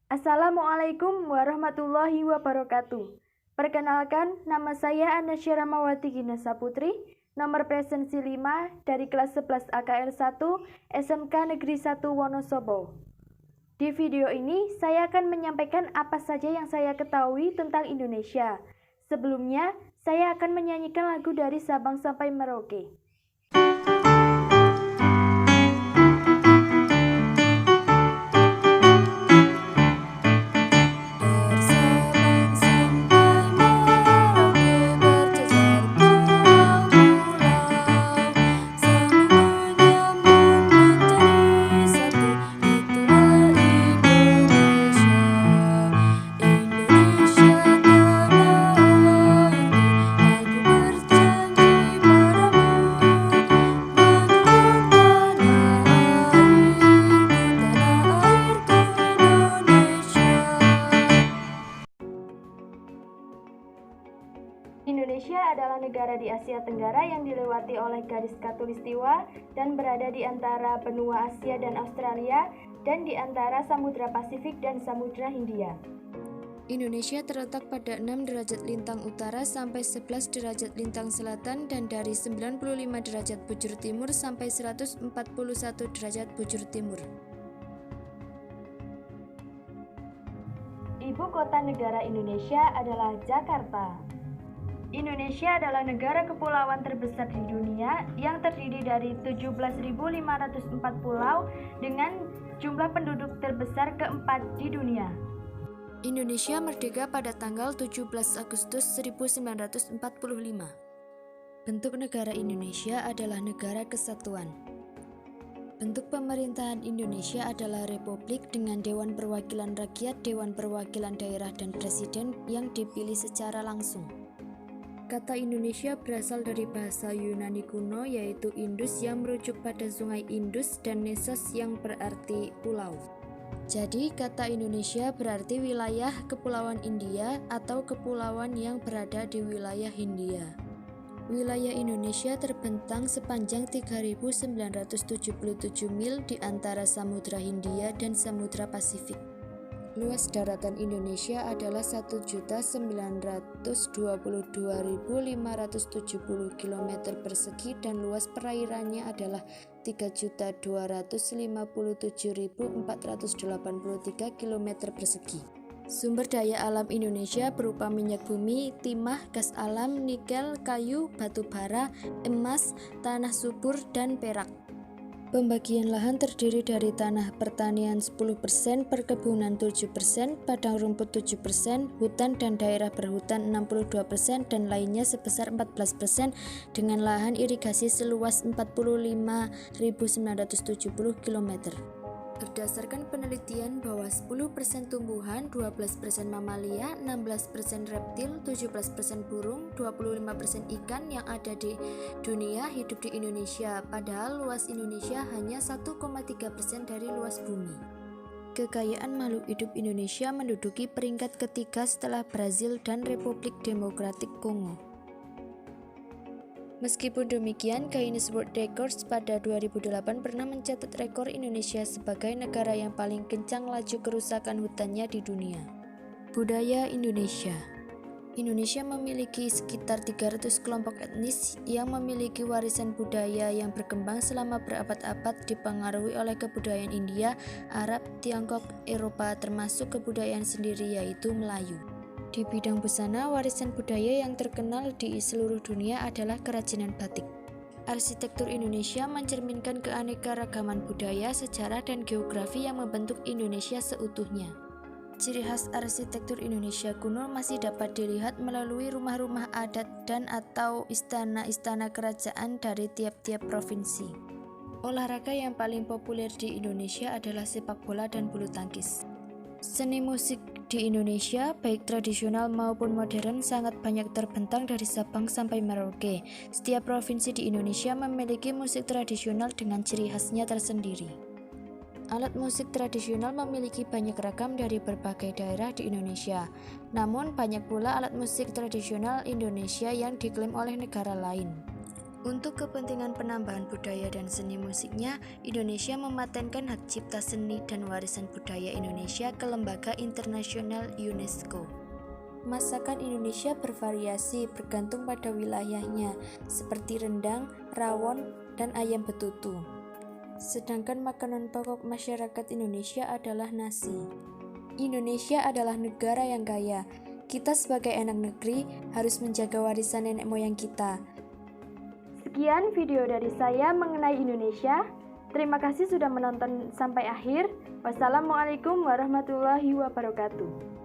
Assalamualaikum warahmatullahi wabarakatuh. Perkenalkan, nama saya Anasya Ramawati Ginesa Putri, nomor presensi 5 dari kelas 11 AKL 1 SMK Negeri 1 Wonosobo. Di video ini, saya akan menyampaikan apa saja yang saya ketahui tentang Indonesia. Sebelumnya, saya akan menyanyikan lagu dari Sabang sampai Merauke. Indonesia adalah negara di Asia Tenggara yang dilewati oleh garis khatulistiwa dan berada di antara benua Asia dan Australia dan di antara Samudra Pasifik dan Samudra Hindia. Indonesia terletak pada 6 derajat lintang utara sampai 11 derajat lintang selatan dan dari 95 derajat bujur timur sampai 141 derajat bujur timur. Ibu kota negara Indonesia adalah Jakarta. Indonesia adalah negara kepulauan terbesar di dunia yang terdiri dari 17.504 pulau dengan jumlah penduduk terbesar keempat di dunia. Indonesia merdeka pada tanggal 17 Agustus 1945. Bentuk negara Indonesia adalah negara kesatuan. Bentuk pemerintahan Indonesia adalah republik dengan Dewan Perwakilan Rakyat, Dewan Perwakilan Daerah, dan Presiden yang dipilih secara langsung. Kata Indonesia berasal dari bahasa Yunani kuno yaitu Indus yang merujuk pada sungai Indus dan Nesos yang berarti pulau. Jadi kata Indonesia berarti wilayah Kepulauan India atau kepulauan yang berada di wilayah Hindia. Wilayah Indonesia terbentang sepanjang 3.977 mil di antara Samudra Hindia dan Samudra Pasifik. Luas daratan Indonesia adalah 1.922.570 km persegi dan luas perairannya adalah 3.257.483 km persegi. Sumber daya alam Indonesia berupa minyak bumi, timah, gas alam, nikel, kayu, batu bara, emas, tanah subur, dan perak. Pembagian lahan terdiri dari tanah pertanian 10%, perkebunan 7%, padang rumput 7%, hutan dan daerah berhutan 62% dan lainnya sebesar 14% dengan lahan irigasi seluas 45.970 km. Berdasarkan penelitian bahwa 10% tumbuhan, 12% mamalia, 16% reptil, 17% burung, 25% ikan yang ada di dunia hidup di Indonesia, padahal luas Indonesia hanya 1,3% dari luas bumi. Kekayaan makhluk hidup Indonesia menduduki peringkat ketiga setelah Brazil dan Republik Demokratik Kongo. Meskipun demikian, Guinness World Records pada 2008 pernah mencatat rekor Indonesia sebagai negara yang paling kencang laju kerusakan hutannya di dunia. Budaya Indonesia. Indonesia memiliki sekitar 300 kelompok etnis yang memiliki warisan budaya yang berkembang selama berabad-abad dipengaruhi oleh kebudayaan India, Arab, Tiongkok, Eropa termasuk kebudayaan sendiri yaitu Melayu. Di bidang busana, warisan budaya yang terkenal di seluruh dunia adalah kerajinan batik. Arsitektur Indonesia mencerminkan keanekaragaman budaya, sejarah, dan geografi yang membentuk Indonesia seutuhnya. Ciri khas arsitektur Indonesia kuno masih dapat dilihat melalui rumah-rumah adat dan atau istana-istana kerajaan dari tiap-tiap provinsi. Olahraga yang paling populer di Indonesia adalah sepak bola dan bulu tangkis. Seni musik di Indonesia, baik tradisional maupun modern, sangat banyak terbentang dari Sabang sampai Merauke. Setiap provinsi di Indonesia memiliki musik tradisional dengan ciri khasnya tersendiri. Alat musik tradisional memiliki banyak ragam dari berbagai daerah di Indonesia. Namun, banyak pula alat musik tradisional Indonesia yang diklaim oleh negara lain. Untuk kepentingan penambahan budaya dan seni musiknya, Indonesia mematenkan hak cipta seni dan warisan budaya Indonesia ke lembaga internasional UNESCO. Masakan Indonesia bervariasi bergantung pada wilayahnya, seperti rendang, rawon, dan ayam betutu. Sedangkan makanan pokok masyarakat Indonesia adalah nasi. Indonesia adalah negara yang kaya. Kita sebagai anak negeri harus menjaga warisan nenek moyang kita. Sekian video dari saya mengenai Indonesia. Terima kasih sudah menonton sampai akhir. Wassalamualaikum warahmatullahi wabarakatuh.